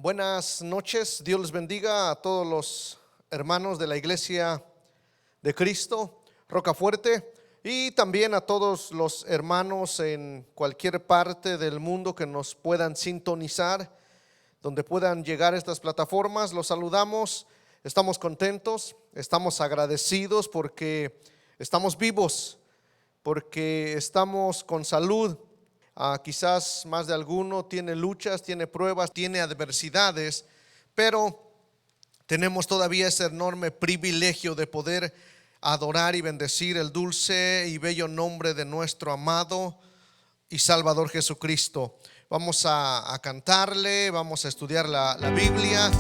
Buenas noches, Dios les bendiga a todos los hermanos de la Iglesia de Cristo, Rocafuerte, y también a todos los hermanos en cualquier parte del mundo que nos puedan sintonizar, donde puedan llegar a estas plataformas. Los saludamos, estamos contentos, estamos agradecidos porque estamos vivos, porque estamos con salud. Quizás más de alguno tiene luchas, tiene pruebas, tiene adversidades, pero tenemos todavía ese enorme privilegio de poder adorar y bendecir el dulce y bello nombre de nuestro amado y Salvador Jesucristo. Vamos a cantarle, vamos a estudiar la Biblia.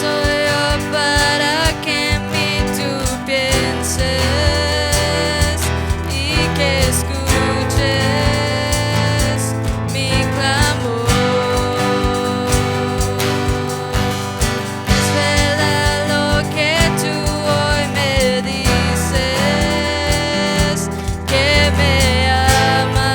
Soy yo para que en mí tú pienses y que escuches mi clamor. Es verdad lo que tú hoy me dices, que me amas.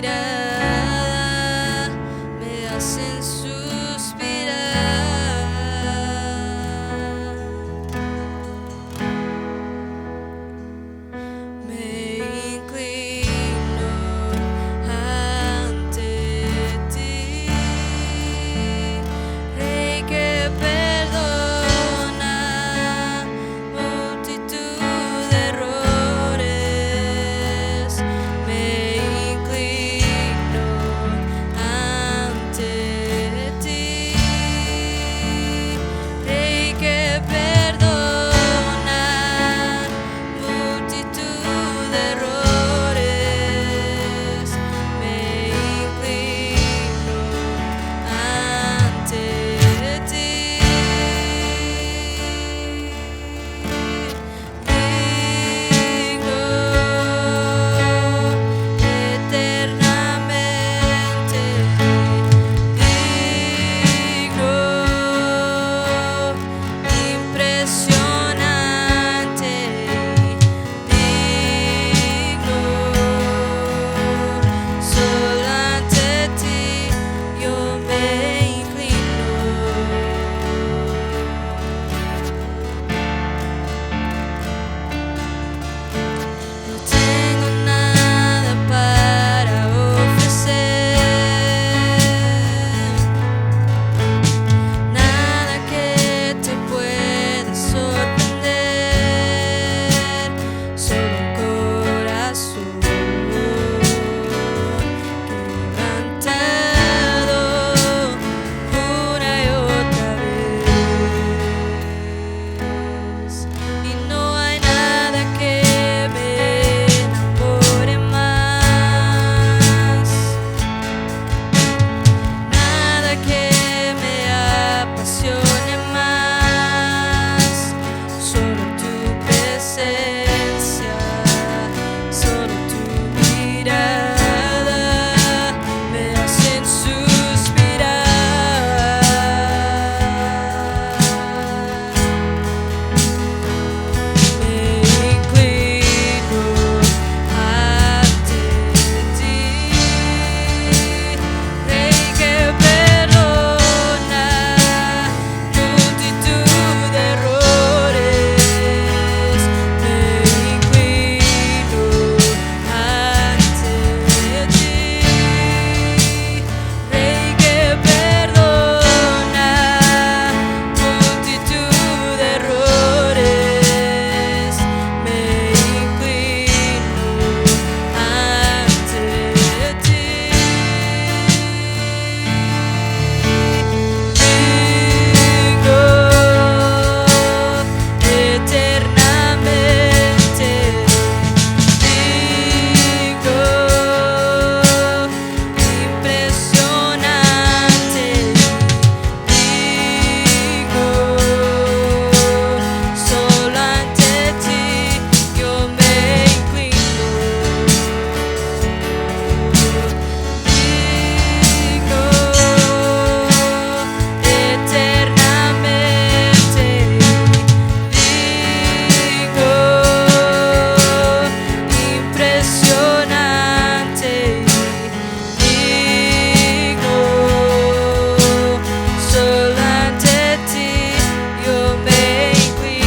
mirada me hacen suspirar. Me inclino ante ti, Rey que perdona multitud de errores. Me inclino ante ti, Rey que perdona multitud de errores. Me inclino ante ti. Digno eternamente, digno, impresionante, digno, solo ante ti yo me inclino. No tengo nada para ofrecer, nada que te pueda sorprender, solo un corazón quebrantado una y otra vez. Y no hay nada que me enamore más, nada que me apasione más, solo tu presencia, solo tu mirada me hacen suspirar. Me inclino ante ti, Rey que perdona multitud de errores. Me inclino ante ti, Rey que perdona multitud de errores. Me inclino ante ti. Digno eternamente, digno, impresionante, digno, solo ante ti yo me inclino. Digno eternamente, digno, impresionante, digno, solo ante ti yo me inclino.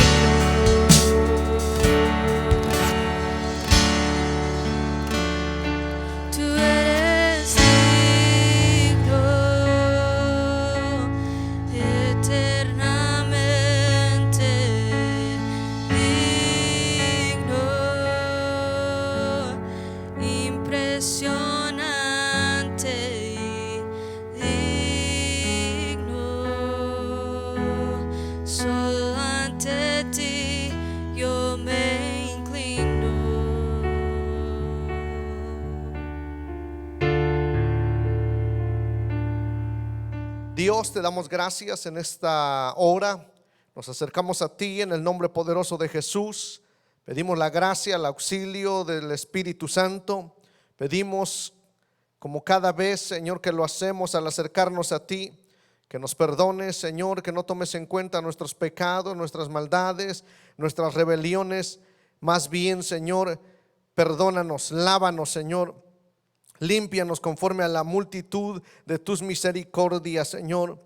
Tú eres digno eternamente, digno, impresionante, digno, solo ante ti yo me inclino. Dios, te damos gracias en esta hora. Nos acercamos a ti en el nombre poderoso de Jesús. Pedimos la gracia, el auxilio del Espíritu Santo. Pedimos, como cada vez, Señor, que lo hacemos al acercarnos a ti, que nos perdones, Señor, que no tomes en cuenta nuestros pecados, nuestras maldades, nuestras rebeliones. Más bien, Señor, perdónanos, lávanos, Señor, Límpianos conforme a la multitud de tus misericordias, Señor.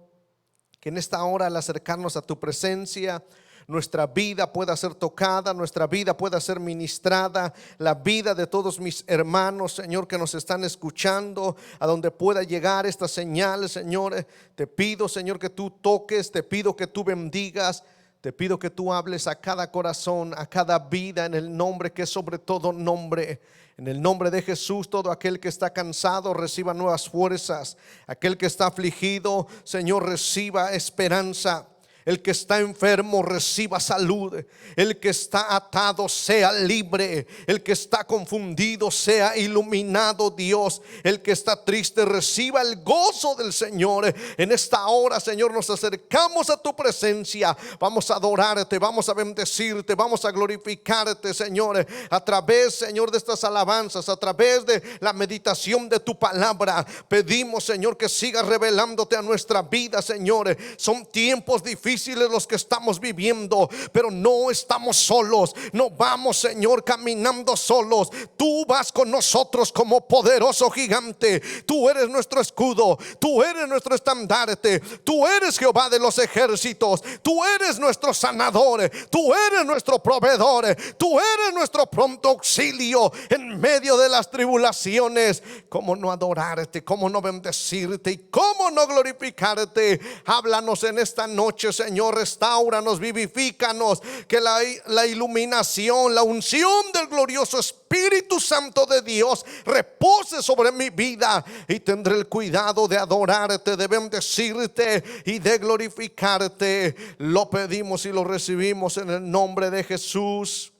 Que en esta hora, al acercarnos a tu presencia, nuestra vida pueda ser tocada, nuestra vida pueda ser ministrada, la vida de todos mis hermanos, Señor, que nos están escuchando, a donde pueda llegar esta señal, Señor. Te pido, Señor, que tú toques, te pido que tú bendigas, te pido que tú hables a cada corazón, a cada vida, en el nombre que es sobre todo nombre. En el nombre de Jesús, todo aquel que está cansado reciba nuevas fuerzas. Aquel que está afligido, Señor, reciba esperanza. El que está enfermo reciba salud. El que está atado sea libre. El que está confundido sea iluminado, Dios. El que está triste reciba el gozo del Señor. En esta hora, Señor, nos acercamos a tu presencia. Vamos a adorarte, vamos a bendecirte, vamos a glorificarte, Señor, a través, Señor, de estas alabanzas, a través de la meditación de tu palabra. Pedimos, Señor, que sigas revelándote a nuestra vida, Señor. Son tiempos difíciles los que estamos viviendo, pero no estamos solos. No vamos, Señor, caminando solos. Tú vas con nosotros como poderoso gigante. Tú eres nuestro escudo, tú eres nuestro estandarte, tú eres Jehová de los ejércitos, tú eres nuestro sanador, tú eres nuestro proveedor, tú eres nuestro pronto auxilio en medio de las tribulaciones. ¿Cómo no adorarte? ¿Cómo no bendecirte? ¿Y cómo no glorificarte? Háblanos en esta noche, Señor, restauranos, vivifícanos, que la iluminación, la unción del glorioso Espíritu Santo de Dios repose sobre mi vida, y tendré el cuidado de adorarte, de bendecirte y de glorificarte. Lo pedimos y lo recibimos en el nombre de Jesús.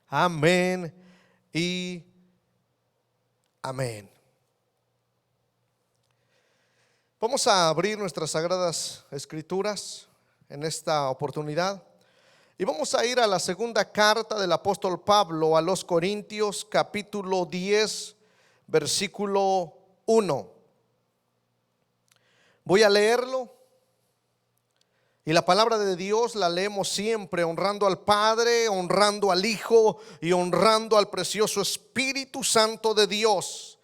Amén y amén. Vamos a abrir nuestras sagradas escrituras en esta oportunidad y vamos a ir a la segunda carta del apóstol Pablo a los Corintios, capítulo 10, versículo 1. Voy a leerlo, y la palabra de Dios la leemos siempre honrando al Padre, honrando al Hijo y honrando al precioso Espíritu Santo de Dios.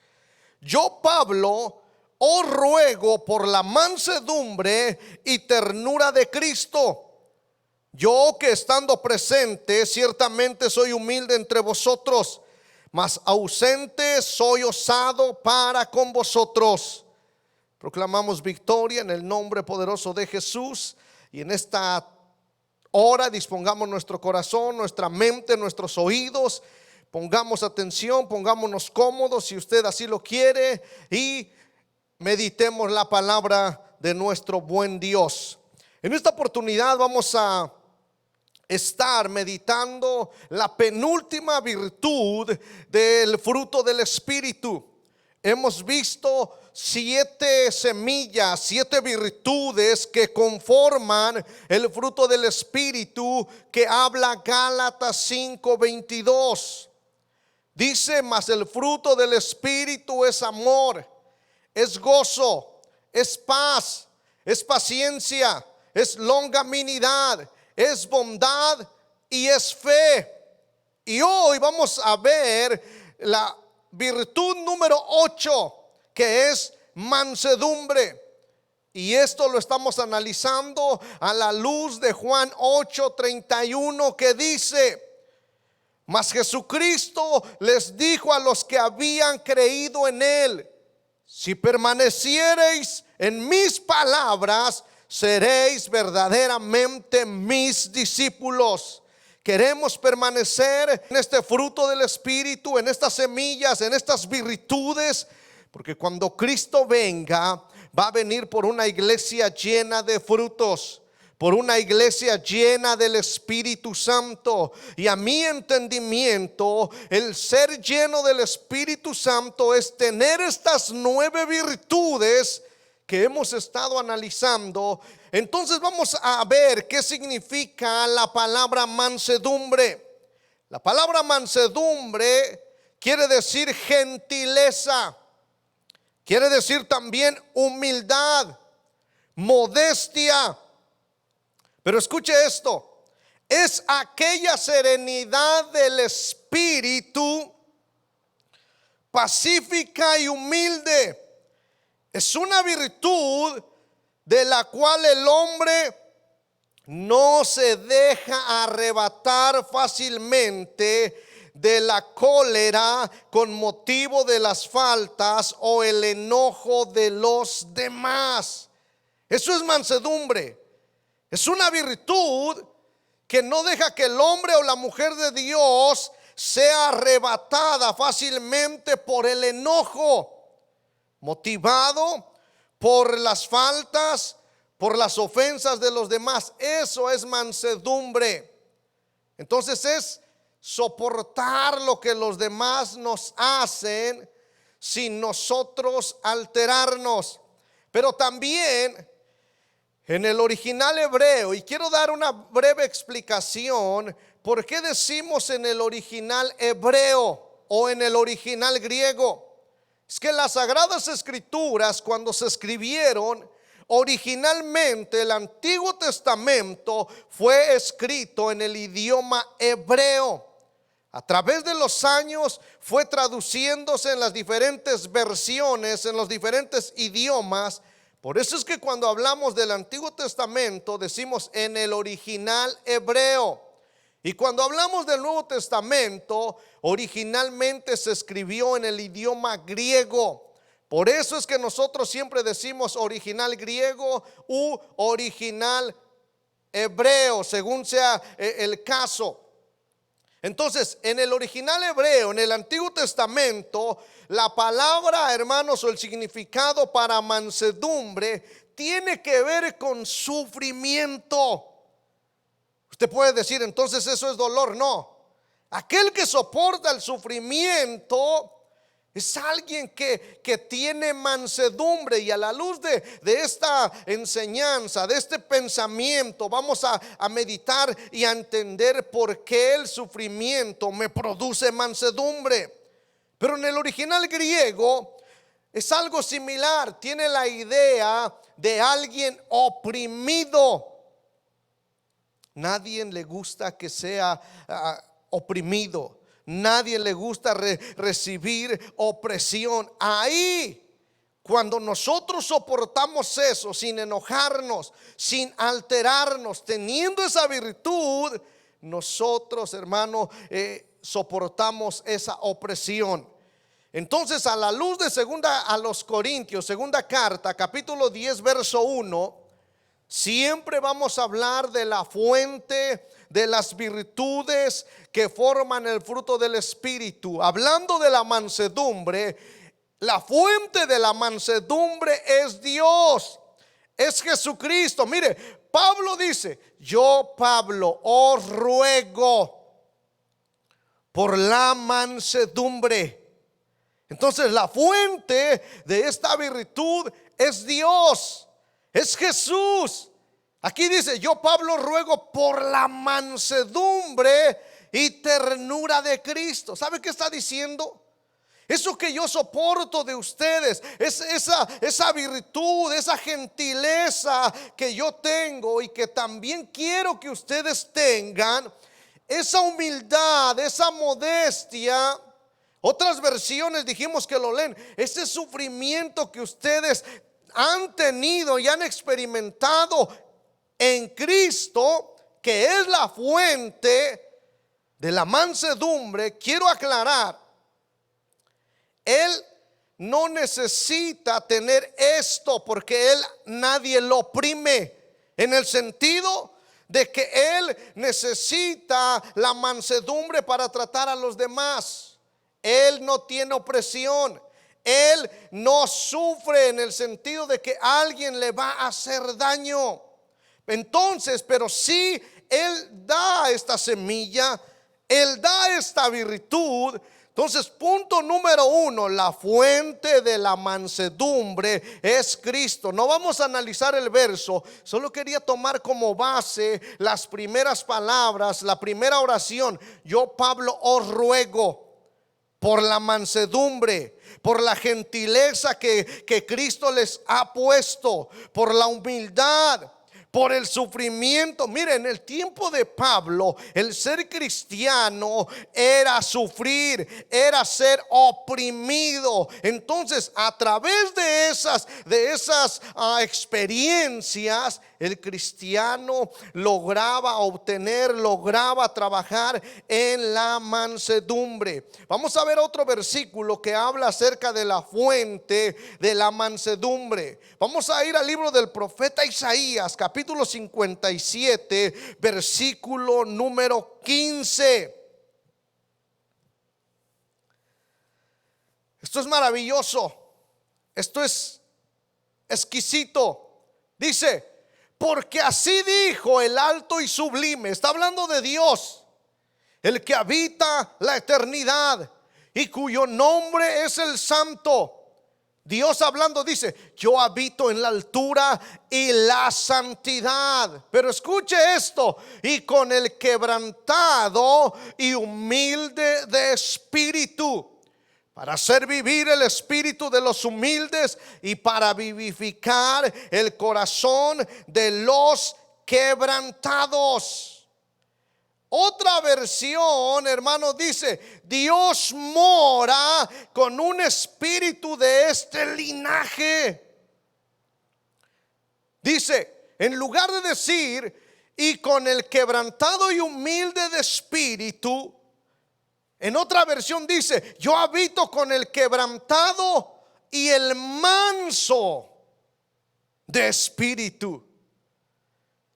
Yo, Pablo, os ruego por la mansedumbre y ternura de Cristo. Yo, que estando presente ciertamente soy humilde entre vosotros, mas ausente soy osado para con vosotros. Proclamamos victoria en el nombre poderoso de Jesús, y en esta hora dispongamos nuestro corazón, nuestra mente, nuestros oídos. Pongamos atención, pongámonos cómodos si usted así lo quiere, y meditemos la palabra de nuestro buen Dios. En esta oportunidad vamos a estar meditando la penúltima virtud del fruto del Espíritu. Hemos visto 7 semillas, 7 virtudes que conforman el fruto del Espíritu, que habla Gálatas 5:22. Dice: mas el fruto del Espíritu es amor, es gozo, es paz, es paciencia, es longanimidad, es bondad y es fe. Y hoy vamos a ver la virtud número 8, que es mansedumbre. Y esto lo estamos analizando a la luz de Juan 8:31, que dice: mas Jesucristo les dijo a los que habían creído en él: si permaneciereis en mis palabras, seréis verdaderamente mis discípulos. Queremos permanecer en este fruto del Espíritu, en estas semillas, en estas virtudes, porque cuando Cristo venga, va a venir por una iglesia llena de frutos, por una iglesia llena del Espíritu Santo. Y a mi entendimiento, el ser lleno del Espíritu Santo es tener estas 9 virtudes que hemos estado analizando. Entonces vamos a ver qué significa la palabra mansedumbre. La palabra mansedumbre quiere decir gentileza, quiere decir también humildad, modestia. Pero escuche esto: es aquella serenidad del espíritu pacífica y humilde. Es una virtud de la cual el hombre no se deja arrebatar fácilmente de la cólera con motivo de las faltas o el enojo de los demás. Eso es mansedumbre. Es una virtud que no deja que el hombre o la mujer de Dios sea arrebatada fácilmente por el enojo, motivado por las faltas, por las ofensas de los demás. Eso es mansedumbre. Entonces es soportar lo que los demás nos hacen sin nosotros alterarnos. Pero también en el original hebreo, y quiero dar una breve explicación por qué decimos en el original hebreo o en el original griego. Es que las Sagradas Escrituras, cuando se escribieron originalmente, el Antiguo Testamento fue escrito en el idioma hebreo. A través de los años fue traduciéndose en las diferentes versiones, en los diferentes idiomas. Por eso es que cuando hablamos del Antiguo Testamento decimos en el original hebreo. Y cuando hablamos del Nuevo Testamento, originalmente se escribió en el idioma griego. Por eso es que nosotros siempre decimos original griego u original hebreo, según sea el caso. Entonces, en el original hebreo, en el Antiguo Testamento, la palabra, hermanos, o el significado para mansedumbre tiene que ver con sufrimiento. Usted puede decir, entonces eso es dolor. No, aquel que soporta el sufrimiento es alguien que tiene mansedumbre. Y a la luz de esta enseñanza, de este pensamiento, vamos a meditar y a entender por qué el sufrimiento me produce mansedumbre. Pero en el original griego es algo similar. Tiene la idea de alguien oprimido. Nadie le gusta que sea oprimido. Nadie le gusta recibir opresión. Ahí, cuando nosotros soportamos eso sin enojarnos, sin alterarnos, teniendo esa virtud, nosotros, hermano, soportamos esa opresión. Entonces, a la luz de segunda a los Corintios, segunda carta, capítulo 10, verso 1, siempre vamos a hablar de la fuente de las virtudes que forman el fruto del Espíritu. Hablando de la mansedumbre, la fuente de la mansedumbre es Dios, es Jesucristo. Mire, Pablo dice, yo Pablo os ruego por la mansedumbre. Entonces la fuente de esta virtud es Dios, es Jesús. Aquí dice, yo Pablo ruego por la mansedumbre y ternura de Cristo. ¿Sabe qué está diciendo? Eso que yo soporto de ustedes, es esa virtud, esa gentileza que yo tengo y que también quiero que ustedes tengan, esa humildad, esa modestia. Otras versiones dijimos que lo leen, ese sufrimiento que ustedes han tenido y han experimentado en Cristo, que es la fuente de la mansedumbre. Quiero aclarar, Él no necesita tener esto porque nadie lo oprime, en el sentido de que Él necesita la mansedumbre para tratar a los demás. Él no tiene opresión. Él no sufre en el sentido de que alguien le va a hacer daño. Entonces, pero sí, Él da esta semilla, Él da esta virtud. Entonces, punto número 1, la fuente de la mansedumbre es Cristo. No vamos a analizar el verso, solo quería tomar como base las primeras palabras, la primera oración. Yo Pablo os ruego por la mansedumbre, por la gentileza que Cristo les ha puesto, por la humildad, por el sufrimiento. Miren, en el tiempo de Pablo, el ser cristiano era sufrir, era ser oprimido. Entonces, a través de esas experiencias, el cristiano lograba obtener, lograba trabajar en la mansedumbre. Vamos a ver otro versículo que habla acerca de la fuente de la mansedumbre. Vamos a ir al libro del profeta Isaías, capítulo 57, versículo número 15. Esto es maravilloso, esto es exquisito. Dice: porque así dijo el alto y sublime. Está hablando de Dios, el que habita la eternidad y cuyo nombre es el Santo. Dios hablando dice: yo habito en la altura y la santidad. Pero escuche esto: y con el quebrantado y humilde de espíritu, para hacer vivir el espíritu de los humildes y para vivificar el corazón de los quebrantados. Otra versión, hermano, dice: Dios mora con un espíritu de este linaje. Dice, en lugar de decir y con el quebrantado y humilde de espíritu, en otra versión dice: yo habito con el quebrantado y el manso de espíritu.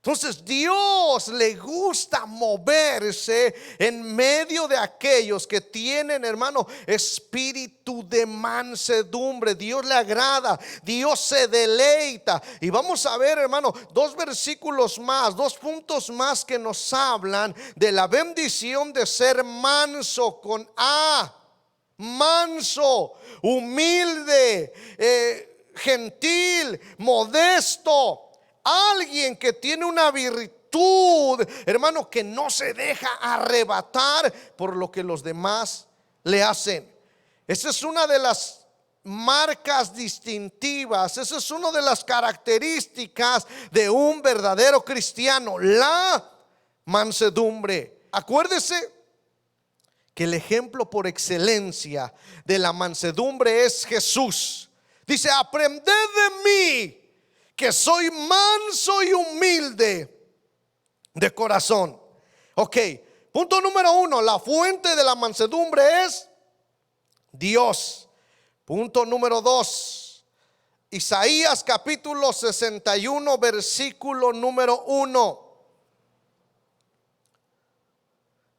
Entonces, Dios le gusta moverse en medio de aquellos que tienen, hermano, espíritu de mansedumbre. Dios le agrada, Dios se deleita. Y vamos a ver, hermano, dos versículos más, dos puntos más que nos hablan de la bendición de ser manso, con A, manso, humilde, gentil, modesto. Alguien que tiene una virtud, hermano, que no se deja arrebatar por lo que los demás le hacen. Esa es una de las marcas distintivas, esa es una de las características de un verdadero cristiano: la mansedumbre. Acuérdese que el ejemplo por excelencia de la mansedumbre es Jesús. Dice: aprended de mí, que soy manso y humilde de corazón. Ok, punto número 1, la fuente de la mansedumbre es Dios. Punto número 2, Isaías capítulo 61, versículo número 1.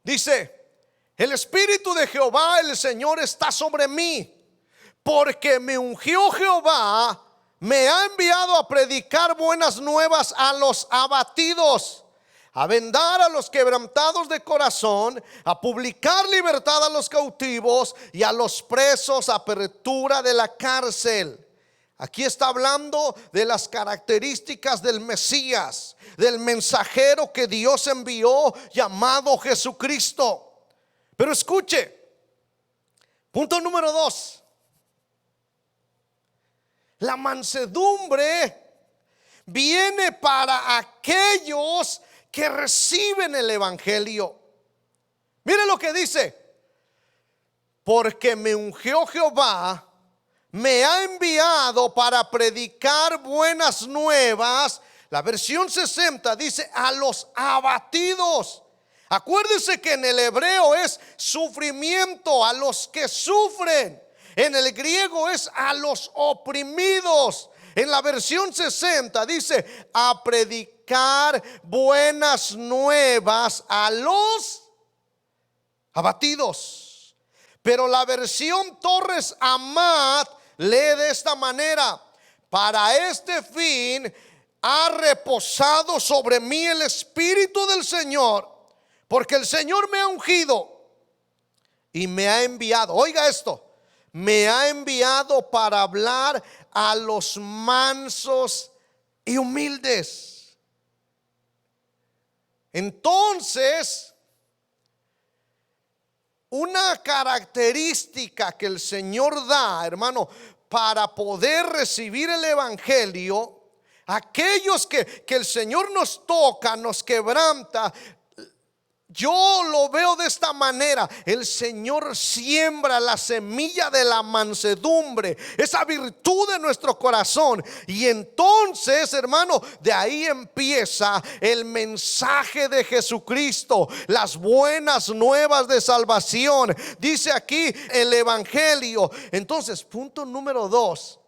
Dice: el Espíritu de Jehová el Señor está sobre mí, porque me ungió Jehová, me ha enviado a predicar buenas nuevas a los abatidos, a vendar a los quebrantados de corazón, a publicar libertad a los cautivos y a los presos apertura de la cárcel. Aquí está hablando de las características del Mesías, del mensajero que Dios envió, llamado Jesucristo. Pero escuche, punto número 2. La mansedumbre viene para aquellos que reciben el evangelio. Mire lo que dice: porque me ungió Jehová, me ha enviado para predicar buenas nuevas. La versión 60 dice: a los abatidos. Acuérdese que en el hebreo es sufrimiento, a los que sufren. En el griego es a los oprimidos. En la versión 60 dice: a predicar buenas nuevas a los abatidos. Pero la versión Torres Amat lee de esta manera: para este fin ha reposado sobre mí el Espíritu del Señor, porque el Señor me ha ungido y me ha enviado. Oiga esto: me ha enviado para hablar a los mansos y humildes. Entonces, una característica que el Señor da, hermano, para poder recibir el evangelio, Aquellos que el Señor nos toca, nos quebranta. Yo lo veo de esta manera: el Señor siembra la semilla de la mansedumbre, esa virtud de nuestro corazón, y entonces, hermano, de ahí empieza el mensaje de Jesucristo, las buenas nuevas de salvación. Dice aquí el evangelio. Entonces, punto número 2: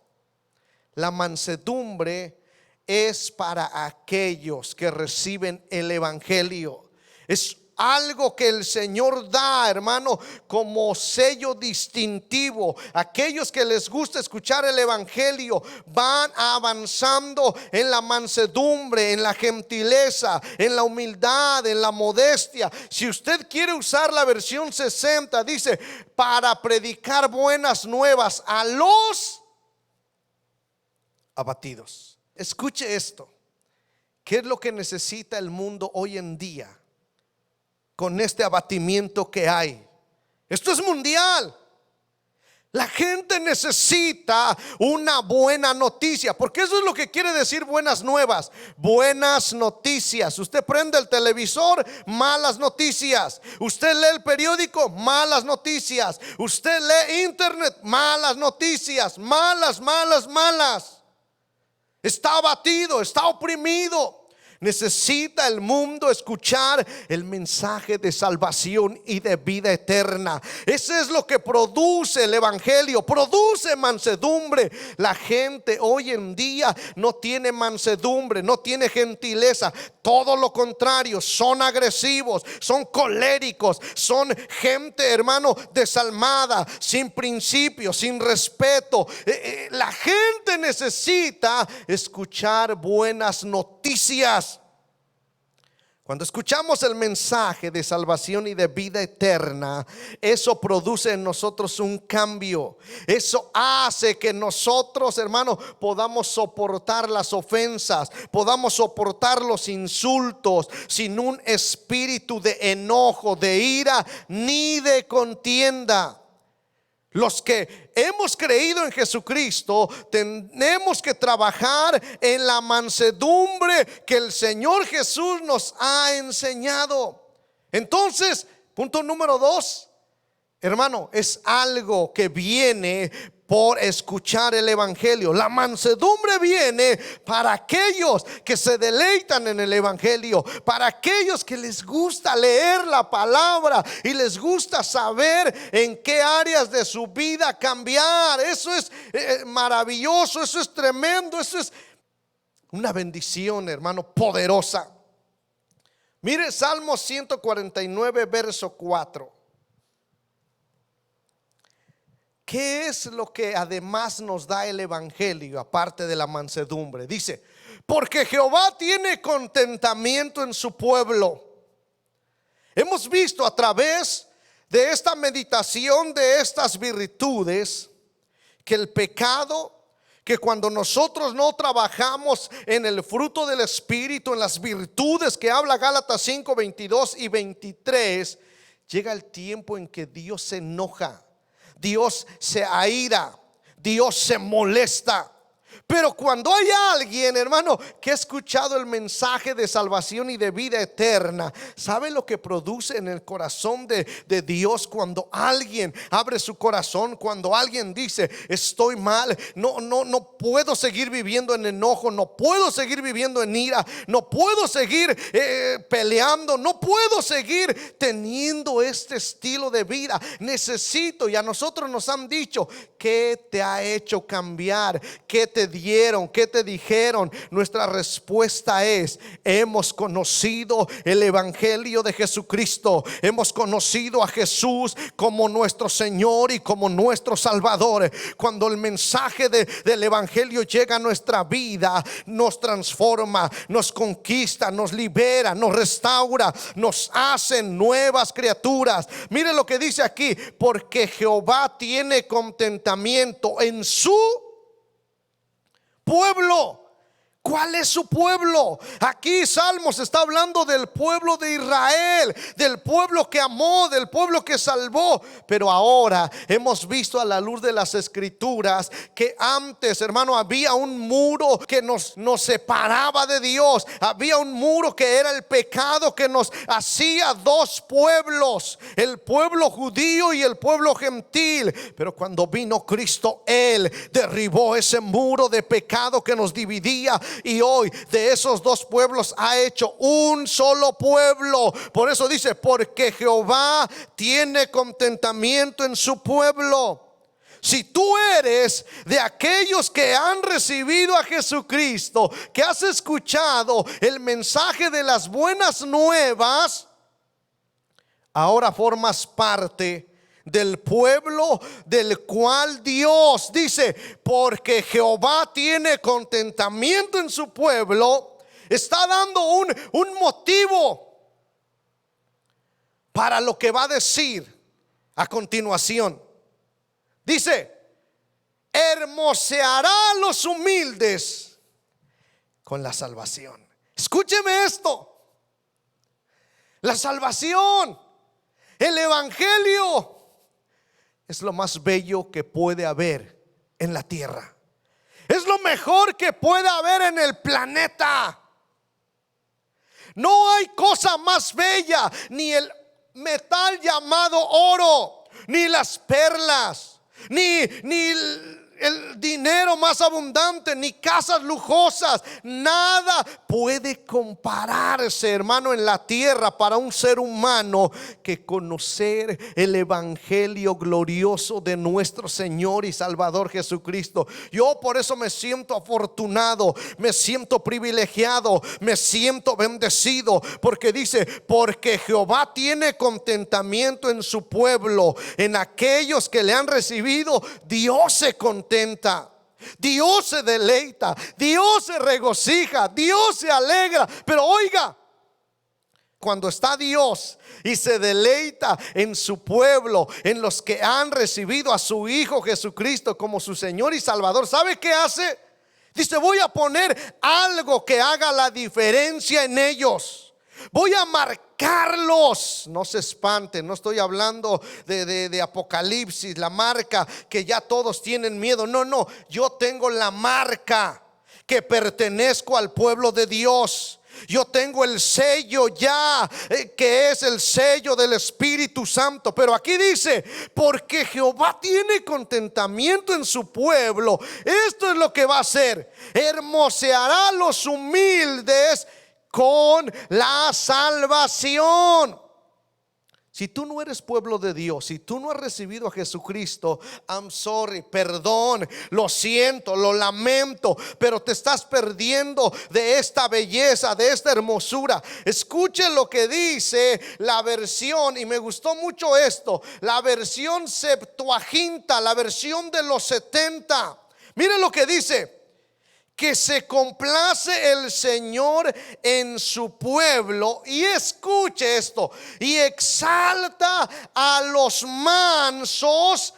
la mansedumbre es para aquellos que reciben el evangelio. Es algo que el Señor da, hermano, como sello distintivo. Aquellos que les gusta escuchar el evangelio van avanzando en la mansedumbre, en la gentileza, en la humildad, en la modestia. Si usted quiere usar la versión 60, dice: para predicar buenas nuevas a los abatidos. Escuche esto: ¿qué es lo que necesita el mundo hoy en día con este abatimiento que hay? Esto es mundial. La gente necesita una buena noticia, porque eso es lo que quiere decir buenas nuevas, buenas noticias. Usted prende el televisor, malas noticias. Usted lee el periódico, malas noticias. Usted lee internet, malas noticias. Malas, malas, malas. Está abatido, está oprimido. Necesita el mundo escuchar el mensaje de salvación y de vida eterna. Ese es lo que produce el evangelio, produce mansedumbre. La gente hoy en día no tiene mansedumbre, no tiene gentileza. Todo lo contrario, son agresivos, son coléricos, son gente, hermano, desalmada, sin principios, sin respeto. La gente necesita escuchar buenas noticias. Cuando escuchamos el mensaje de salvación y de vida eterna, eso produce en nosotros un cambio. Eso hace que nosotros, hermano, podamos soportar las ofensas, podamos soportar los insultos sin un espíritu de enojo, de ira, ni de contienda. Los que hemos creído en Jesucristo tenemos que trabajar en la mansedumbre que el Señor Jesús nos ha enseñado. Entonces, punto número 2, hermano, es algo que viene por escuchar el evangelio. La mansedumbre viene para aquellos que se deleitan en el evangelio, para aquellos que les gusta leer la palabra y les gusta saber en qué áreas de su vida cambiar. Eso es maravilloso, eso es tremendo, eso es una bendición, hermano, poderosa. Mire Salmo 149, verso 4. ¿Qué es lo que además nos da el evangelio aparte de la mansedumbre? Dice: porque Jehová tiene contentamiento en su pueblo. Hemos visto a través de esta meditación de estas virtudes que el pecado, que cuando nosotros no trabajamos en el fruto del Espíritu, en las virtudes que habla Gálatas 5, 22 y 23, llega el tiempo en que Dios se enoja, Dios se aira, Dios se molesta. Pero cuando hay alguien, hermano, que ha escuchado el mensaje de salvación y de vida eterna, ¿sabe lo que produce en el corazón de Dios cuando alguien abre su corazón? Cuando alguien dice: estoy mal, no puedo seguir viviendo en enojo, no puedo seguir viviendo en ira, no puedo seguir peleando, no puedo seguir teniendo este estilo de vida. Necesito, y a nosotros nos han dicho: ¿qué te ha hecho cambiar? ¿Qué te dieron? ¿Qué te dijeron? Nuestra respuesta es: hemos conocido el evangelio de Jesucristo, hemos conocido a Jesús como nuestro Señor y como nuestro Salvador. Cuando el mensaje del evangelio llega a nuestra vida, nos transforma, nos conquista, nos libera, nos restaura, nos hace nuevas criaturas. Mire lo que dice aquí: porque Jehová tiene contentamiento en su pueblo. ¿Cuál es su pueblo? Aquí Salmos está hablando del pueblo de Israel, del pueblo que amó, del pueblo que salvó. Pero ahora hemos visto a la luz de las escrituras que antes, hermano, había un muro que nos separaba de Dios. Había un muro que era el pecado que nos hacía dos pueblos, el pueblo judío y el pueblo gentil. Pero cuando vino Cristo, Él derribó ese muro de pecado que nos dividía, y hoy de esos dos pueblos ha hecho un solo pueblo. Por eso dice: porque Jehová tiene contentamiento en su pueblo. Si tú eres de aquellos que han recibido a Jesucristo, que has escuchado el mensaje de las buenas nuevas, ahora formas parte del pueblo del cual Dios dice: porque Jehová tiene contentamiento en su pueblo. Está dando un motivo para lo que va a decir a continuación. Dice: hermoseará a los humildes con la salvación. Escúcheme esto: la salvación, el evangelio, es lo más bello que puede haber en la tierra. Es lo mejor que puede haber en el planeta. No hay cosa más bella, ni el metal llamado oro, ni las perlas, ni el dinero más abundante, ni casas lujosas. Nada puede compararse, hermano, en la tierra para un ser humano que conocer el evangelio glorioso de nuestro Señor y Salvador Jesucristo. Yo por eso me siento afortunado, me siento privilegiado, me siento bendecido, porque dice: porque Jehová tiene contentamiento en su pueblo, en aquellos que le han recibido. Dios se contenta, Dios se deleita, Dios se regocija, Dios se alegra. Pero oiga, cuando está Dios y se deleita en su pueblo, en los que han recibido a su Hijo Jesucristo como su Señor y Salvador, ¿sabe qué hace? Dice: voy a poner algo que haga la diferencia en ellos. Voy a marcarlos. No se espanten, no estoy hablando de Apocalipsis, la marca que ya todos tienen miedo. No, yo tengo la marca que pertenezco al pueblo de Dios. Yo tengo el sello ya, que es el sello del Espíritu Santo. Pero aquí dice: porque Jehová tiene contentamiento en su pueblo. Esto es lo que va a hacer: hermoseará a los humildes con la salvación. Si tú no eres pueblo de Dios, si tú no has recibido a Jesucristo, I'm sorry, perdón, lo siento, lo lamento, pero te estás perdiendo de esta belleza, de esta hermosura. Escuche lo que dice la versión, y me gustó mucho esto, la versión Septuaginta, la versión de los 70. Mire lo que dice: que se complace el Señor en su pueblo. Y escuche esto: y exalta a los mansos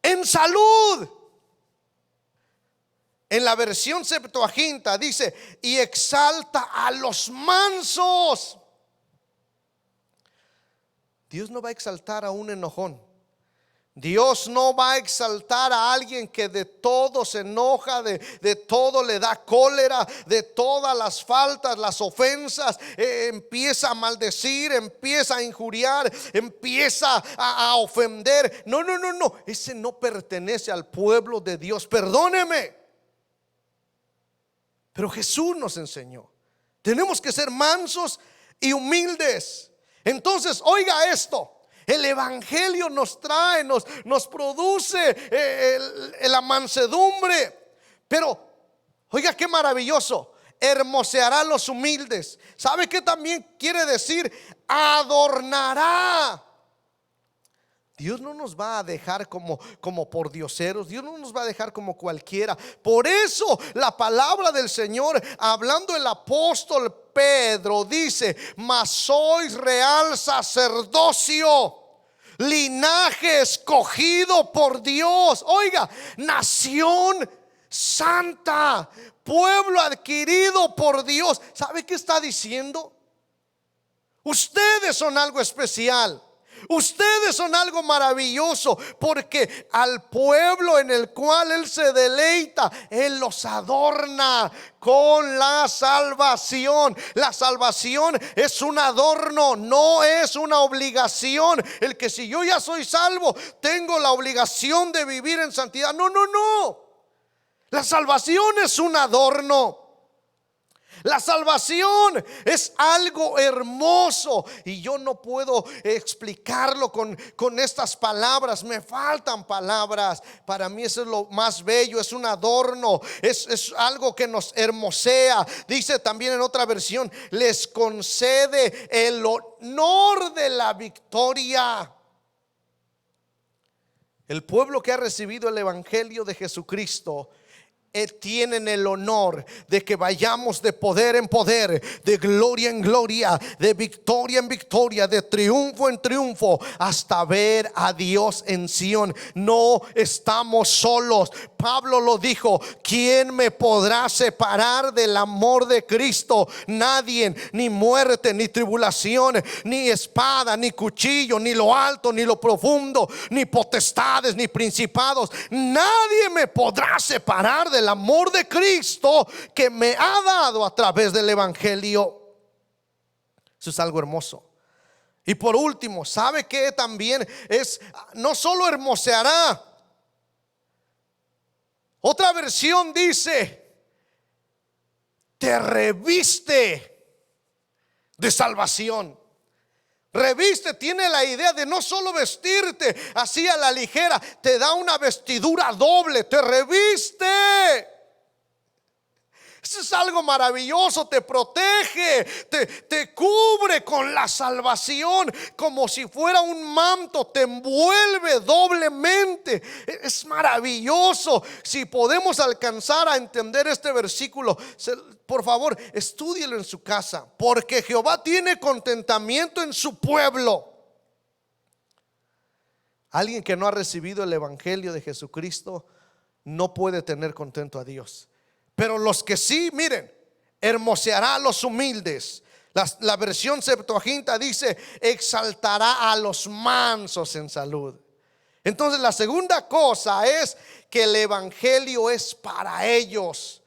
en salud. En la versión Septuaginta dice: y exalta a los mansos. Dios no va a exaltar a un enojón. Dios no va a exaltar a alguien que de todo se enoja, de todo le da cólera, de todas las faltas, las ofensas, empieza a maldecir, empieza a injuriar, empieza a ofender. No, ese no pertenece al pueblo de Dios. Perdóneme, pero Jesús nos enseñó: tenemos que ser mansos y humildes. Entonces, oiga esto: el evangelio nos trae, nos produce la mansedumbre. Pero oiga qué maravilloso: hermoseará a los humildes. ¿Sabe qué también quiere decir? Adornará. Dios no nos va a dejar como por dioseros. Dios no nos va a dejar como cualquiera. Por eso la palabra del Señor, hablando el apóstol Pedro, dice: mas sois real sacerdocio, linaje escogido por Dios. Oiga, nación santa, pueblo adquirido por Dios. ¿Sabe qué está diciendo? Ustedes son algo especial. Ustedes son algo maravilloso, porque al pueblo en el cual Él se deleita, Él los adorna con la salvación. La salvación es un adorno, no es una obligación. El que si yo ya soy salvo, tengo la obligación de vivir en santidad. No, no, no. La salvación es un adorno. La salvación es algo hermoso y yo no puedo explicarlo con estas palabras. Me faltan palabras. Para mí eso es lo más bello. Es un adorno, es algo que nos hermosea. Dice también en otra versión: les concede el honor de la victoria. El pueblo que ha recibido el evangelio de Jesucristo tienen el honor de que vayamos de poder en poder, de gloria en gloria, de victoria en victoria, de triunfo en triunfo, hasta ver a Dios en Sión. No estamos solos. Pablo lo dijo: ¿quién me podrá separar del amor de Cristo? Nadie, ni muerte, ni tribulación, ni espada, ni cuchillo, ni lo alto, ni lo profundo, ni potestades, ni principados. Nadie me podrá separar del amor de Cristo que me ha dado a través del evangelio. Eso es algo hermoso. Y por último, ¿sabe qué también es? No solo hermoseará. Otra versión dice: te reviste de salvación. Reviste tiene la idea de no solo vestirte así a la ligera, te da una vestidura doble, te reviste. Eso es algo maravilloso, te protege, te cubre con la salvación, como si fuera un manto, te envuelve doblemente. Es maravilloso. Si podemos alcanzar a entender este versículo, por favor, estúdielo en su casa, porque Jehová tiene contentamiento en su pueblo. Alguien que no ha recibido el evangelio de Jesucristo no puede tener contento a Dios. Pero los que sí, miren, hermoseará a los humildes. La versión Septuaginta dice: exaltará a los mansos en salud. Entonces la segunda cosa es que el evangelio es para ellos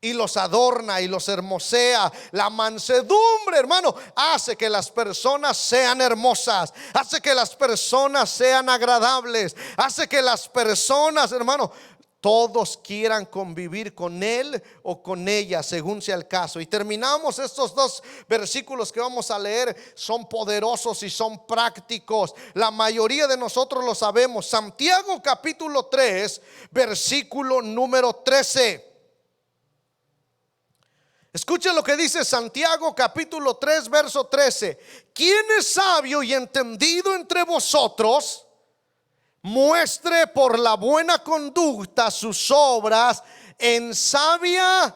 y los adorna y los hermosea. La mansedumbre, hermano, hace que las personas sean hermosas, hace que las personas sean agradables, hace que las personas, hermano, todos quieran convivir con él o con ella, según sea el caso. Y terminamos estos dos versículos que vamos a leer. Son poderosos y son prácticos. La mayoría de nosotros lo sabemos. Santiago capítulo 3, versículo número 13. Escuchen lo que dice Santiago capítulo 3, verso 13. ¿Quién es sabio y entendido entre vosotros? Muestre por la buena conducta sus obras en sabia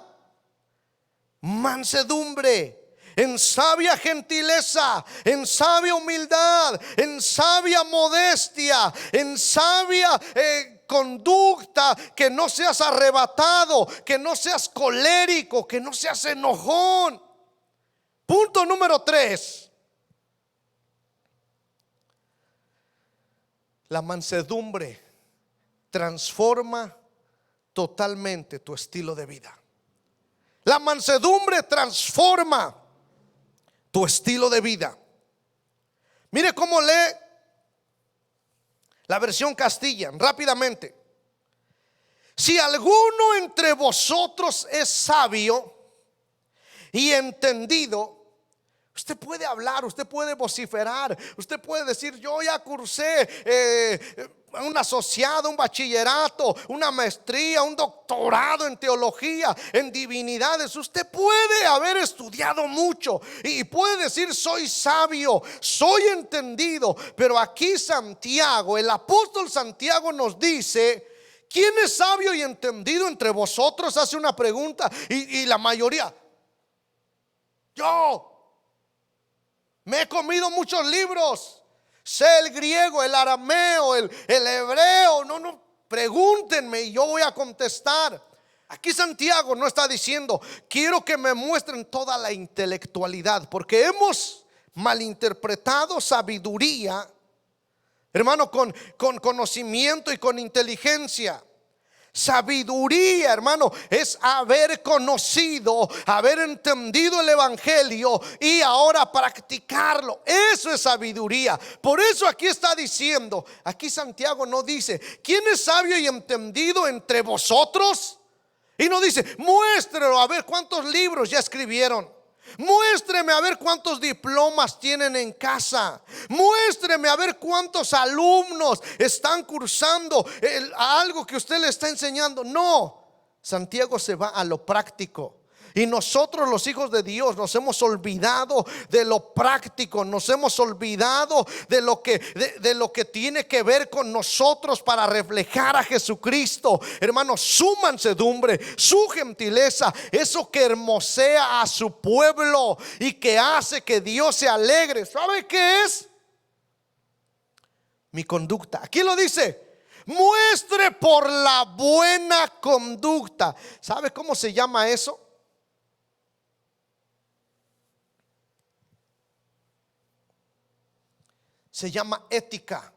mansedumbre, en sabia gentileza, en sabia humildad, en sabia modestia, en sabia conducta. Que no seas arrebatado, que no seas colérico, que no seas enojón. Punto número 3. La mansedumbre transforma totalmente tu estilo de vida. La mansedumbre transforma tu estilo de vida. Mire cómo lee la versión Castilla rápidamente. Si alguno entre vosotros es sabio y entendido, usted puede hablar, usted puede vociferar, usted puede decir: yo ya cursé un asociado, un bachillerato, una maestría, un doctorado en teología, en divinidades. Usted puede haber estudiado mucho y puede decir: soy sabio, soy entendido. Pero aquí Santiago, el apóstol Santiago, nos dice: ¿quién es sabio y entendido entre vosotros? Hace una pregunta y la mayoría: yo me he comido muchos libros, sé el griego, el arameo, el hebreo. No, pregúntenme y yo voy a contestar. Aquí Santiago no está diciendo, quiero que me muestren toda la intelectualidad, porque hemos malinterpretado sabiduría, hermano, con conocimiento y con inteligencia. Sabiduría, hermano, es haber conocido, haber entendido el evangelio y ahora practicarlo. Eso es sabiduría. Por eso aquí está diciendo, aquí Santiago no dice, ¿quién es sabio y entendido entre vosotros? Y no dice, muéstrelo a ver cuántos libros ya escribieron. Muéstreme a ver cuántos diplomas tienen en casa. Muéstreme a ver cuántos alumnos están cursando algo que usted le está enseñando. No, Santiago se va a lo práctico. Y nosotros los hijos de Dios nos hemos olvidado de lo práctico, nos hemos olvidado de lo que tiene que ver con nosotros para reflejar a Jesucristo. Hermanos, su mansedumbre, su gentileza, eso que hermosea a su pueblo y que hace que Dios se alegre. ¿Sabe qué es? Mi conducta. Aquí lo dice. Muestre por la buena conducta. ¿Sabe cómo se llama eso? Se llama ética.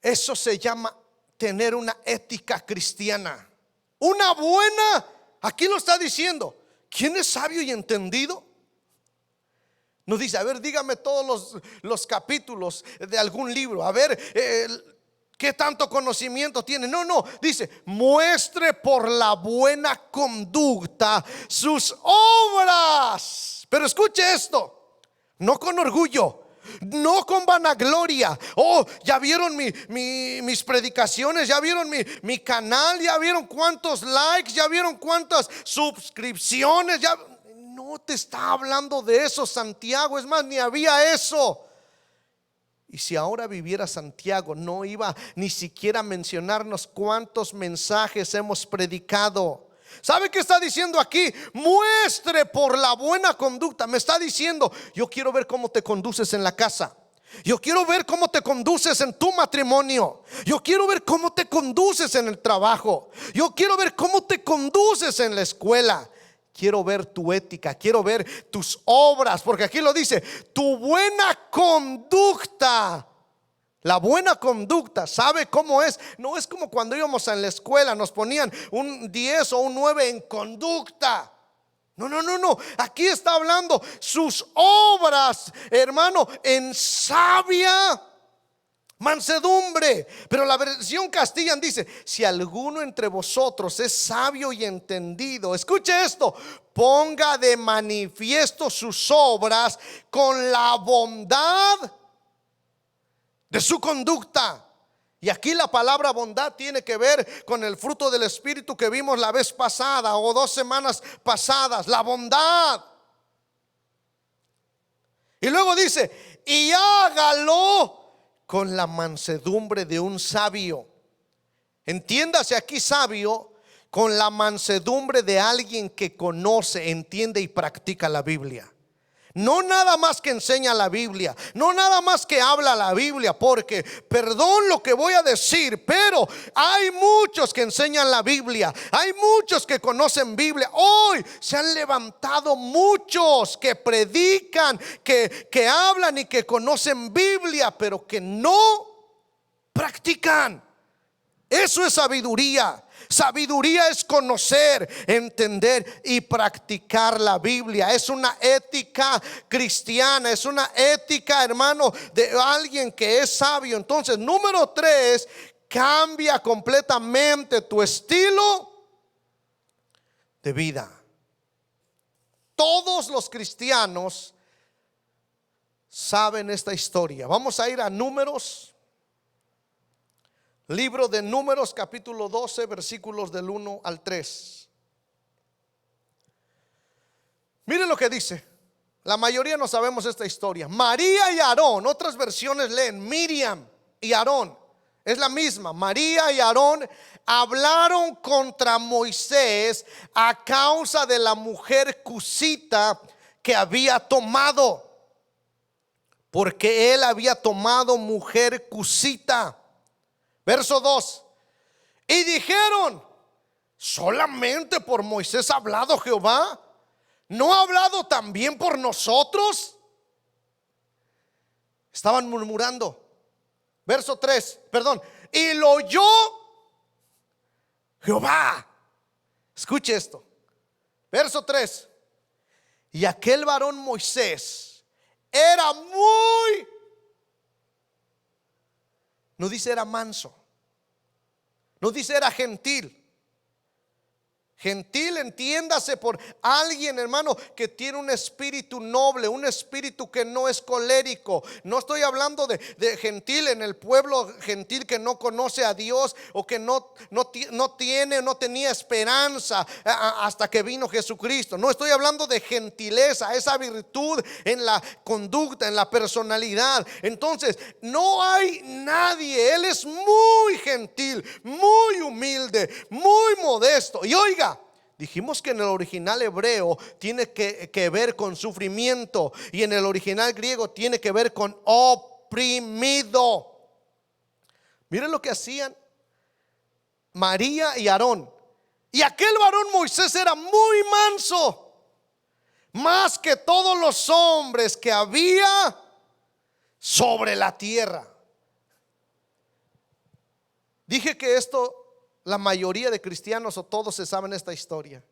Eso se llama tener una ética cristiana. Una buena, aquí lo está diciendo. ¿Quién es sabio y entendido? Nos dice, a ver, dígame todos los capítulos de algún libro. A ver, ¿qué tanto conocimiento tiene? No, dice, muestre por la buena conducta sus obras. Pero escuche esto, no con orgullo, no con vanagloria. Oh, ya vieron mis predicaciones, ya vieron mi canal, ya vieron cuántos likes, ya vieron cuántas suscripciones. No te está hablando de eso Santiago, es más, ni había eso. Y si ahora viviera Santiago, no iba ni siquiera a mencionarnos cuántos mensajes hemos predicado. ¿Sabe qué está diciendo aquí? Muestre por la buena conducta. Me está diciendo, yo quiero ver cómo te conduces en la casa. Yo quiero ver cómo te conduces en tu matrimonio. Yo quiero ver cómo te conduces en el trabajo. Yo quiero ver cómo te conduces en la escuela. Quiero ver tu ética, quiero ver tus obras, porque aquí lo dice, tu buena conducta. La buena conducta, ¿sabe cómo es? No es como cuando íbamos a la escuela, nos ponían un 10 o un 9 en conducta. No, aquí está hablando sus obras, hermano, en sabia mansedumbre. Pero la versión Castellana dice, si alguno entre vosotros es sabio y entendido, escuche esto, ponga de manifiesto sus obras con la bondad de su conducta. Y aquí la palabra bondad tiene que ver con el fruto del Espíritu que vimos la vez pasada o 2 semanas pasadas, la bondad. Y luego dice, y hágalo con la mansedumbre de un sabio. Entiéndase aquí sabio con la mansedumbre de alguien que conoce, entiende y practica la Biblia. No nada más que enseña la Biblia, no nada más que habla la Biblia, porque perdón lo que voy a decir, pero hay muchos que enseñan la Biblia, hay muchos que conocen Biblia. Hoy se han levantado muchos que predican, que hablan y que conocen Biblia, pero que no practican. Eso es sabiduría. Sabiduría es conocer, entender y practicar la Biblia. Es una ética cristiana, es una ética, hermano, de alguien que es sabio. Entonces, número 3, cambia completamente tu estilo de vida. Todos los cristianos saben esta historia. Vamos a ir a Números. Libro de Números, capítulo 12, versículos del 1 al 3. Mire lo que dice. La mayoría no sabemos esta historia. María y Aarón, otras versiones leen Miriam y Aarón. Es la misma. María y Aarón hablaron contra Moisés a causa de la mujer cusita que había tomado. Porque él había tomado mujer cusita. Verso 2. Y dijeron: ¿solamente por Moisés ha hablado Jehová? ¿No ha hablado también por nosotros? Estaban murmurando. Verso 3, perdón. Y lo oyó Jehová. Escuche esto. Verso 3. Y aquel varón Moisés era muy, no dice era manso, no dice era gentil. Gentil, entiéndase por alguien, hermano, que tiene un espíritu noble, un espíritu que no es colérico. No estoy hablando de gentil en el pueblo gentil que no conoce a Dios o que no tenía esperanza hasta que vino Jesucristo. No estoy hablando de gentileza, esa virtud en la conducta, en la personalidad. Entonces, no hay nadie, él es muy gentil, muy humilde, muy modesto. Y oiga, dijimos que en el original hebreo tiene que ver con sufrimiento, y en el original griego tiene que ver con oprimido. Miren lo que hacían María y Aarón. Y aquel varón Moisés era muy manso, más que todos los hombres que había sobre la tierra. Dije que esto, la mayoría de cristianos o todos se saben esta historia.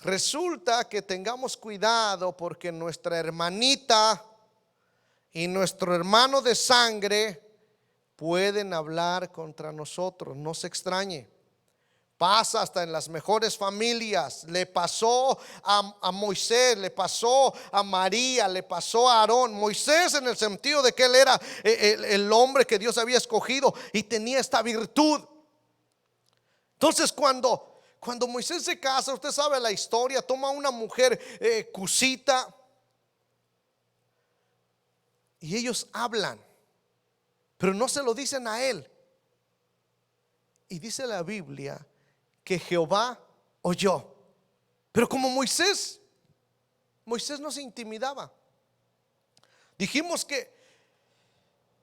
Resulta que tengamos cuidado porque nuestra hermanita y nuestro hermano de sangre pueden hablar contra nosotros. No se extrañe. Pasa hasta en las mejores familias. Le pasó a Moisés, le pasó a María, le pasó a Aarón. Moisés en el sentido de que él era el hombre que Dios había escogido y tenía esta virtud. Entonces cuando Moisés se casa, usted sabe la historia, toma una mujer cusita y ellos hablan, pero no se lo dicen a él. Y dice la Biblia que Jehová oyó. Pero como Moisés no se intimidaba. Dijimos que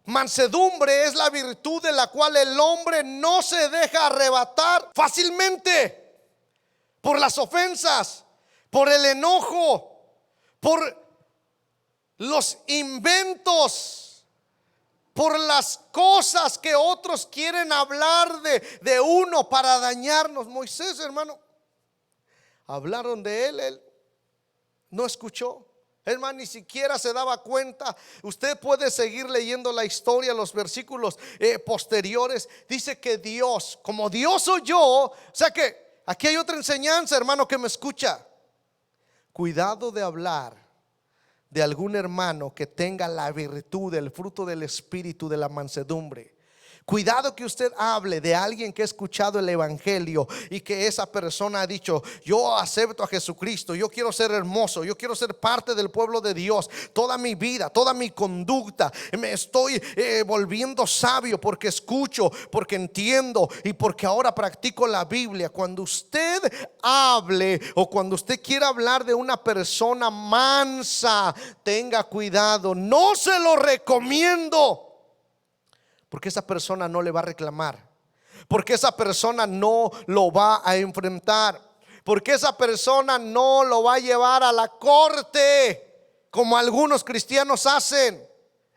mansedumbre es la virtud de la cual el hombre no se deja arrebatar fácilmente por las ofensas, por el enojo, por los inventos, por las cosas que otros quieren hablar de uno para dañarnos. Moisés, hermano, hablaron de él no escuchó. Hermano, ni siquiera se daba cuenta. Usted puede seguir leyendo la historia, los versículos posteriores. Dice que Dios, como Dios oyó, o sea que aquí hay otra enseñanza, hermano, que me escucha. Cuidado de hablar de algún hermano que tenga la virtud, el fruto del espíritu de la mansedumbre. Cuidado que usted hable de alguien que ha escuchado el evangelio y que esa persona ha dicho: yo acepto a Jesucristo, yo quiero ser hermoso, yo quiero ser parte del pueblo de Dios. Toda mi vida, toda mi conducta, me estoy volviendo sabio porque escucho, porque entiendo y porque ahora practico la Biblia. Cuando usted hable o cuando usted quiera hablar de una persona mansa, tenga cuidado, no se lo recomiendo. Porque esa persona no le va a reclamar, porque esa persona no lo va a enfrentar, porque esa persona no lo va a llevar a la corte como algunos cristianos hacen.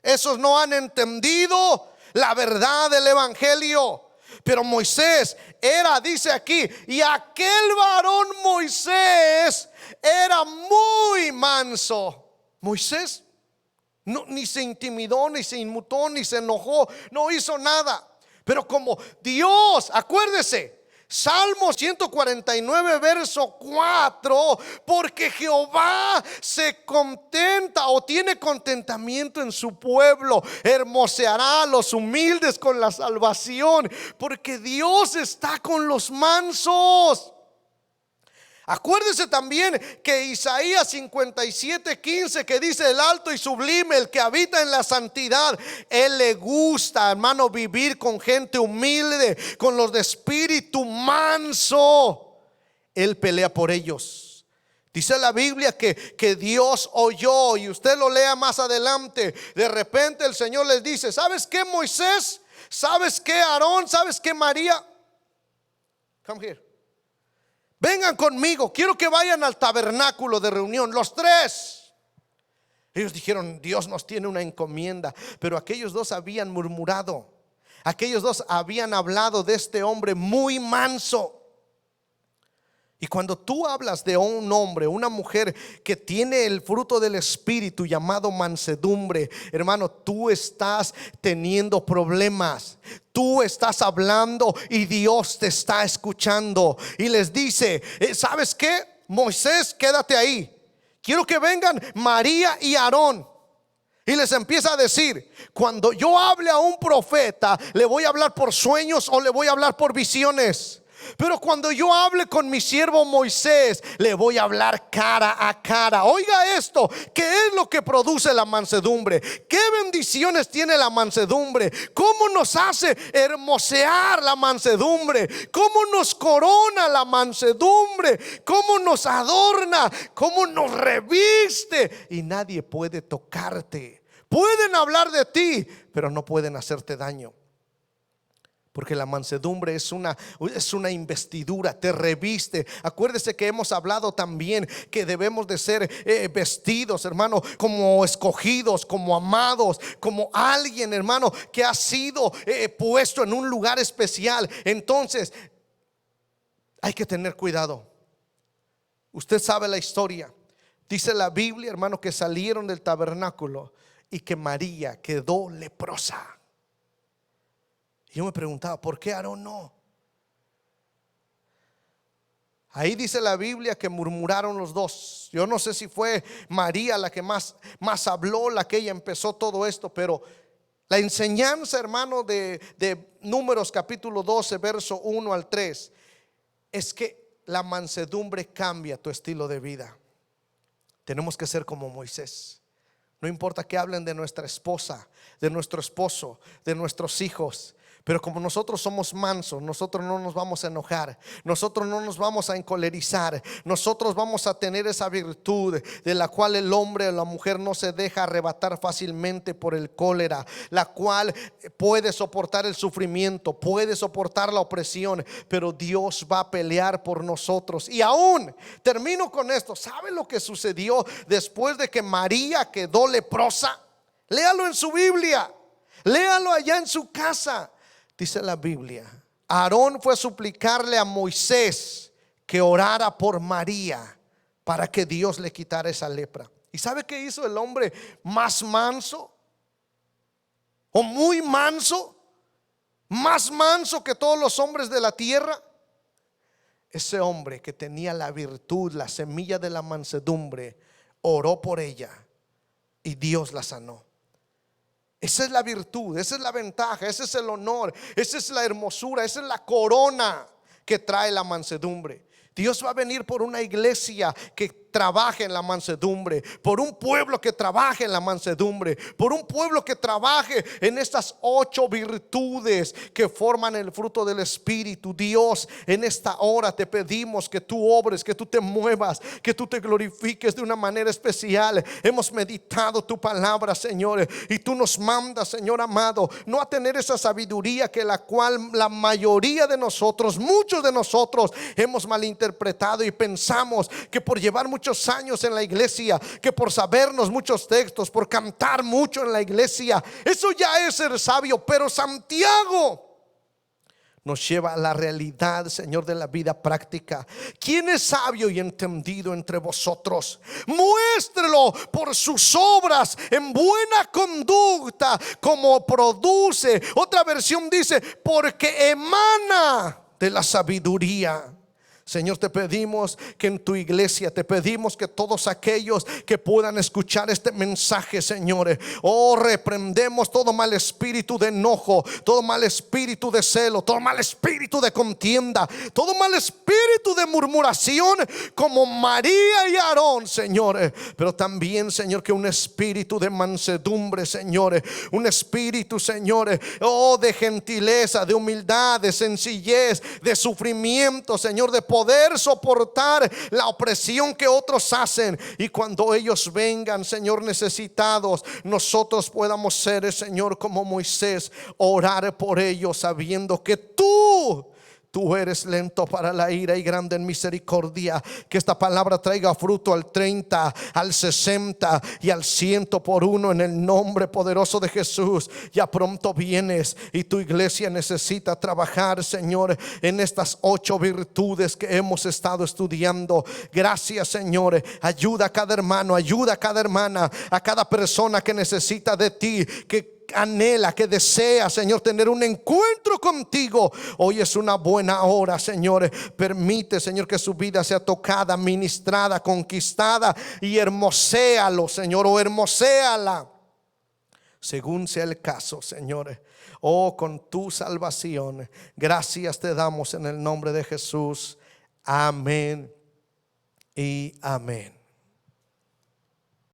Esos no han entendido la verdad del evangelio. Pero Moisés era, dice aquí, y aquel varón Moisés era muy manso. Moisés no, ni se intimidó, ni se inmutó, ni se enojó, no hizo nada. Pero como Dios, acuérdese, Salmo 149 verso 4, porque Jehová se contenta o tiene contentamiento en su pueblo, hermoseará a los humildes con la salvación, porque Dios está con los mansos. Acuérdese también que Isaías 57:15, que dice: el alto y sublime, el que habita en la santidad. Él le gusta, hermano, vivir con gente humilde, con los de espíritu manso. Él pelea por ellos. Dice la Biblia que Dios oyó, y usted lo lea más adelante. De repente el Señor les dice: ¿sabes qué, Moisés? ¿Sabes qué, Aarón? ¿Sabes qué, María? Come here. Vengan conmigo, quiero que vayan al tabernáculo de reunión, los tres. Ellos dijeron, Dios nos tiene una encomienda. Pero aquellos dos habían murmurado. Aquellos dos habían hablado de este hombre muy manso. Y cuando tú hablas de un hombre, una mujer que tiene el fruto del Espíritu llamado mansedumbre, hermano, tú estás teniendo problemas. Tú estás hablando y Dios te está escuchando. Y les dice, ¿sabes qué? Moisés, quédate ahí. Quiero que vengan María y Aarón. Y les empieza a decir, cuando yo hable a un profeta, le voy a hablar por sueños o le voy a hablar por visiones. Pero cuando yo hable con mi siervo Moisés, le voy a hablar cara a cara. Oiga esto, ¿qué es lo que produce la mansedumbre? ¿Qué bendiciones tiene la mansedumbre? ¿Cómo nos hace hermosear la mansedumbre? ¿Cómo nos corona la mansedumbre? ¿Cómo nos adorna? ¿Cómo nos reviste? Y nadie puede tocarte. Pueden hablar de ti, pero no pueden hacerte daño. Porque la mansedumbre es una investidura, te reviste. Acuérdese que hemos hablado también que debemos de ser vestidos, hermano, como escogidos, como amados, como alguien, hermano, que ha sido puesto en un lugar especial. Entonces, hay que tener cuidado. Usted sabe la historia. Dice la Biblia, hermano, que salieron del tabernáculo y que María quedó leprosa. Y yo me preguntaba, ¿por qué Aarón no? Ahí dice la Biblia que murmuraron los dos. Yo no sé si fue María la que más habló, la que ella empezó todo esto, pero la enseñanza, hermano, de Números capítulo 12, verso 1 al 3, es que la mansedumbre cambia tu estilo de vida. Tenemos que ser como Moisés. No importa que hablen de nuestra esposa, de nuestro esposo, de nuestros hijos. Pero como nosotros somos mansos, nosotros no nos vamos a enojar, nosotros no nos vamos a encolerizar, nosotros vamos a tener esa virtud de la cual el hombre o la mujer no se deja arrebatar fácilmente por el cólera, la cual puede soportar el sufrimiento, puede soportar la opresión, pero Dios va a pelear por nosotros. Y aún, termino con esto, ¿sabe lo que sucedió después de que María quedó leprosa? Léalo en su Biblia, léalo allá en su casa. Dice la Biblia, Aarón fue a suplicarle a Moisés que orara por María para que Dios le quitara esa lepra. ¿Y sabe qué hizo el hombre más manso? O muy manso, más manso que todos los hombres de la tierra. Ese hombre que tenía la virtud, la semilla de la mansedumbre, oró por ella y Dios la sanó. Esa es la virtud, esa es la ventaja, ese es el honor, esa es la hermosura, esa es la corona que trae la mansedumbre. Dios va a venir por una iglesia que trabaje en la mansedumbre, por un pueblo que trabaje en la mansedumbre, por un pueblo que trabaje en estas 8 virtudes que forman el fruto del Espíritu. Dios, en esta hora te pedimos que tú obres, que tú te muevas, que tú te glorifiques de una manera especial. Hemos meditado tu palabra, Señor, y tú nos mandas, Señor amado, no a tener esa sabiduría que la cual la mayoría de nosotros, muchos de nosotros hemos malinterpretado y pensamos que por llevar muchos años en la iglesia, que por sabernos muchos textos, por cantar mucho en la iglesia, eso ya es ser sabio. Pero Santiago nos lleva a la realidad, Señor, de la vida práctica. ¿Quién es sabio y entendido entre vosotros? Muéstrelo por sus obras en buena conducta, como produce. Otra versión dice, porque emana de la sabiduría. Señor, te pedimos que en tu iglesia, te pedimos que todos aquellos que puedan escuchar este mensaje, Señor, reprendemos todo mal espíritu de enojo, todo mal espíritu de celo, todo mal espíritu de contienda, todo mal espíritu de murmuración, como María y Aarón, Señor. Pero también, Señor, que un espíritu de mansedumbre, Señor, un espíritu, Señor, de gentileza, de humildad, de sencillez, de sufrimiento, Señor, de poder poder soportar la opresión que otros hacen. Y cuando ellos vengan, Señor, necesitados, nosotros podamos ser, Señor, como Moisés, orar por ellos sabiendo que Tú eres lento para la ira y grande en misericordia. Que esta palabra traiga fruto al 30, al 60 y al 100 por uno, en el nombre poderoso de Jesús. Ya pronto vienes y tu iglesia necesita trabajar, Señor, en estas 8 virtudes que hemos estado estudiando. Gracias, Señor. Ayuda a cada hermano, ayuda a cada hermana, a cada persona que necesita de ti, que anhela, que desea, Señor, tener un encuentro contigo. Hoy es una buena hora, Señor. Permite, Señor, que su vida sea tocada, ministrada, conquistada, y hermoséalo, Señor, o hermoséala, según sea el caso, Señor. Oh, con tu salvación, gracias te damos en el nombre de Jesús. Amén y amén.